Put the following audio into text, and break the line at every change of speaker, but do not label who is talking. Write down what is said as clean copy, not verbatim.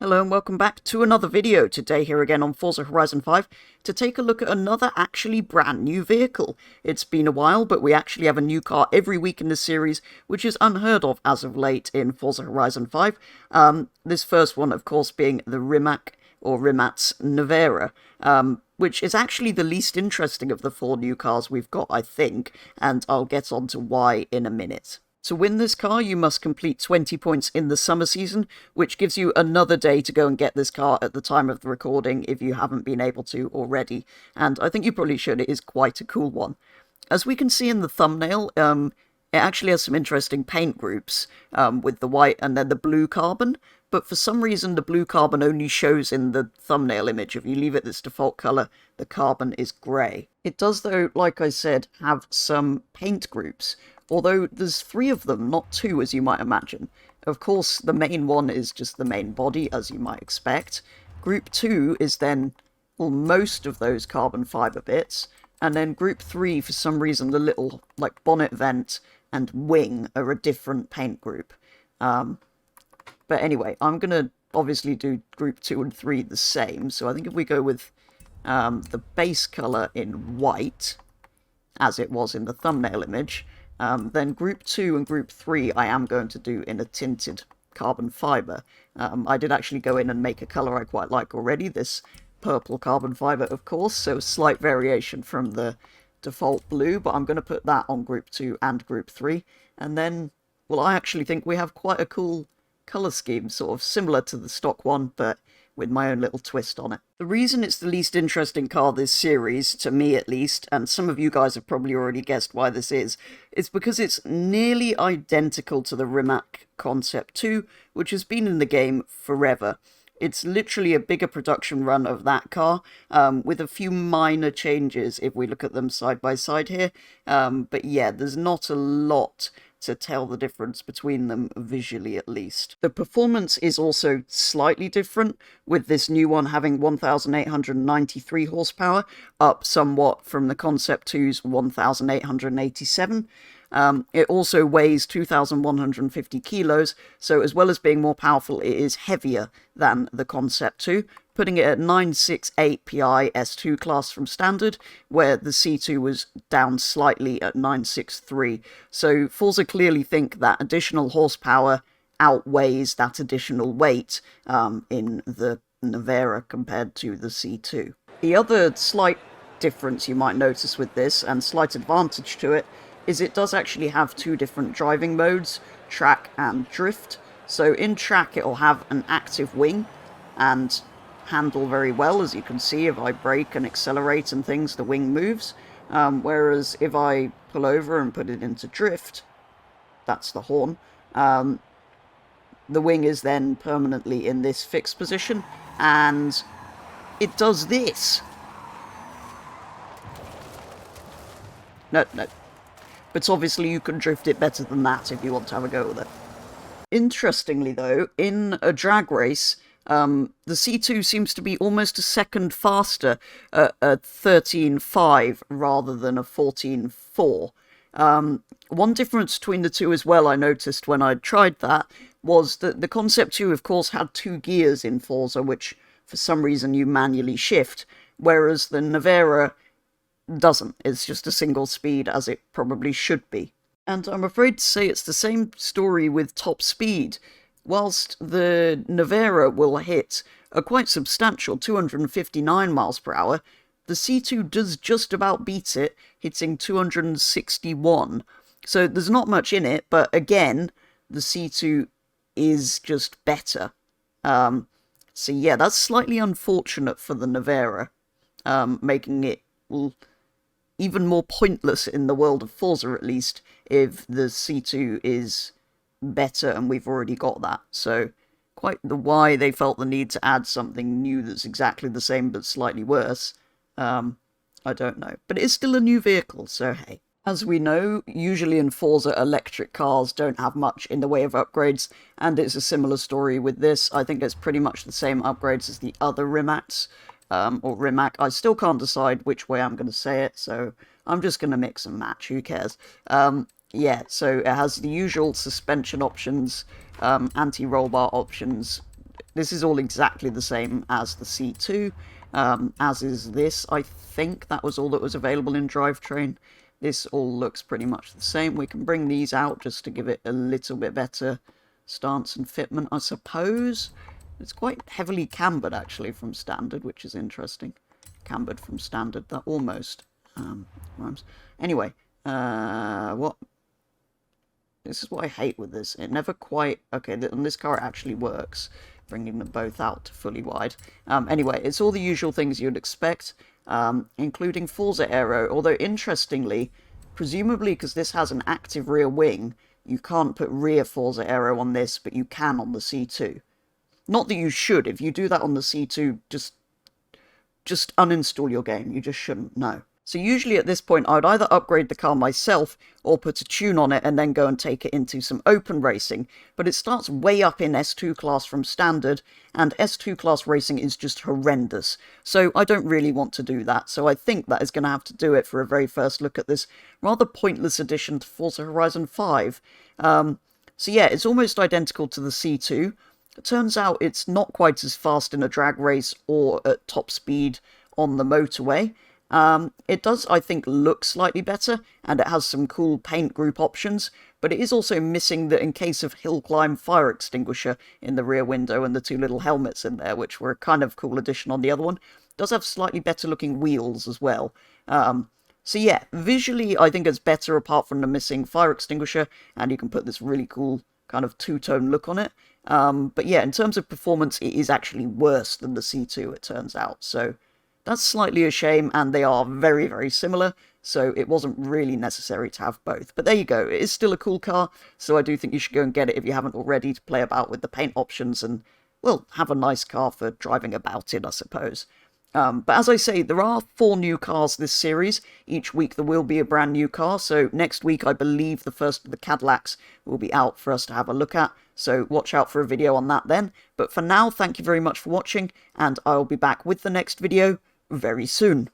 Hello and welcome back to another video. Today here again on Forza Horizon 5 to take a look at another actually brand new vehicle. It's been a while, but we actually have a new car every week in the series, which is unheard of as of late in Forza Horizon 5. This first one, of course, being the Rimac Nevera, which is actually the least interesting of the four new cars we've got, I think, and I'll get on to why in a minute. To win this car, you must complete 20 points in the summer season, which gives you another day to go and get this car at the time of the recording if you haven't been able to already. And I think you probably should, it is quite a cool one. As we can see in the thumbnail, it actually has some interesting paint groups, with the white and then the blue carbon. But for some reason, the blue carbon only shows in the thumbnail image. If you leave it this default colour, the carbon is grey. It does, though, like I said, have some paint groups. Although there's 3 of them, not 2 as you might imagine. Of course, the main one is just the main body, as you might expect. Group 2 is then, well, most of those carbon fibre bits. And then Group 3, for some reason, the little, like, bonnet vent and wing are a different paint group. But anyway, I'm going to obviously do Group 2 and 3 the same. So I think if we go with the base colour in white, as it was in the thumbnail image, then Group 2 and Group 3 I am going to do in a tinted carbon fibre. I did actually go in and make a colour I quite like already, this purple carbon fibre of course, so a slight variation from the default blue, but I'm going to put that on Group 2 and Group 3, and then, well, I actually think we have quite a cool colour scheme, sort of similar to the stock one, but with my own little twist on it. The reason it's the least interesting car this series, to me at least, and some of you guys have probably already guessed why this is because it's nearly identical to the Rimac Concept 2, which has been in the game forever. It's literally a bigger production run of that car, with a few minor changes if we look at them side by side here. But yeah, there's not a lot to tell the difference between them visually at least. The performance is also slightly different, with this new one having 1,893 horsepower, up somewhat from the Concept 2's 1,887. It also weighs 2,150 kilos, so as well as being more powerful, it is heavier than the Concept 2, putting it at 968 PI S2 class from standard, where the C2 was down slightly at 963. So Forza clearly think that additional horsepower outweighs that additional weight in the Nevera compared to the C2. The other slight difference you might notice with this, and slight advantage to it, is it does actually have 2 different driving modes, track and drift. So in track it'll have an active wing and handle very well, as you can see. If I brake and accelerate and things, the wing moves, whereas if I pull over and put it into drift, that's the horn, the wing is then permanently in this fixed position, and it does this. No. But obviously you can drift it better than that if you want to have a go with it. Interestingly though, in a drag race, the C2 seems to be almost a second faster at a 13.5 rather than a 14.4. One difference between the two as well I noticed when I tried that was that the Concept 2 of course had 2 gears in Forza, which for some reason you manually shift, whereas the Nevera doesn't. It's just a single speed, as it probably should be. And I'm afraid to say it's the same story with top speed. Whilst the Nevera will hit a quite substantial 259 miles per hour, the C2 does just about beat it, hitting 261. So there's not much in it, but again, the C2 is just better. So yeah, that's slightly unfortunate for the Nevera, making it, well, even more pointless in the world of Forza, at least, if the C2 is better and we've already got that. So quite the why they felt the need to add something new that's exactly the same but slightly worse, I don't know. But it is still a new vehicle, so hey. As we know, usually in Forza, electric cars don't have much in the way of upgrades, and it's a similar story with this. I think it's pretty much the same upgrades as the other Rimacs, or Rimac. I still can't decide which way I'm going to say it, so I'm just going to mix and match, who cares. Yeah, so it has the usual suspension options, anti-roll bar options, This is all exactly the same as the C2, as is this. I think that was all that was available in drivetrain. This all looks pretty much the same. We can bring these out just to give it a little bit better stance and fitment, I suppose. It's quite heavily cambered, actually, from standard, which is interesting. Cambered from standard, that almost rhymes. Anyway, what? This is what I hate with this. It never quite... Okay, on this car it actually works, bringing them both out to fully wide. Anyway, it's all the usual things you'd expect, including Forza Aero, although interestingly, presumably because this has an active rear wing, you can't put rear Forza Aero on this, but you can on the C2. Not that you should. If you do that on the C2, just uninstall your game. You just shouldn't, no. So usually at this point, I would either upgrade the car myself or put a tune on it and then go and take it into some open racing. But it starts way up in S2 class from standard, and S2 class racing is just horrendous. So I don't really want to do that. So I think that is going to have to do it for a very first look at this rather pointless addition to Forza Horizon 5. So yeah, it's almost identical to the C2. It turns out it's not quite as fast in a drag race or at top speed on the motorway. It does, I think, look slightly better, and it has some cool paint group options, but it is also missing the in case of hill climb fire extinguisher in the rear window and the two little helmets in there, which were a kind of cool addition on the other one. It does have slightly better looking wheels as well. So yeah, visually I think it's better apart from the missing fire extinguisher, and you can put this really cool kind of two-tone look on it. But yeah, in terms of performance, it is actually worse than the C2, it turns out. So that's slightly a shame, and they are very, very similar, so it wasn't really necessary to have both. But there you go, it is still a cool car, so I do think you should go and get it if you haven't already, to play about with the paint options and, well, have a nice car for driving about in, I suppose. But as I say, there are 4 new cars this series. Each week there will be a brand new car, so next week I believe the first of the Cadillacs will be out for us to have a look at, so watch out for a video on that then. But for now, thank you very much for watching, and I'll be back with the next video very soon.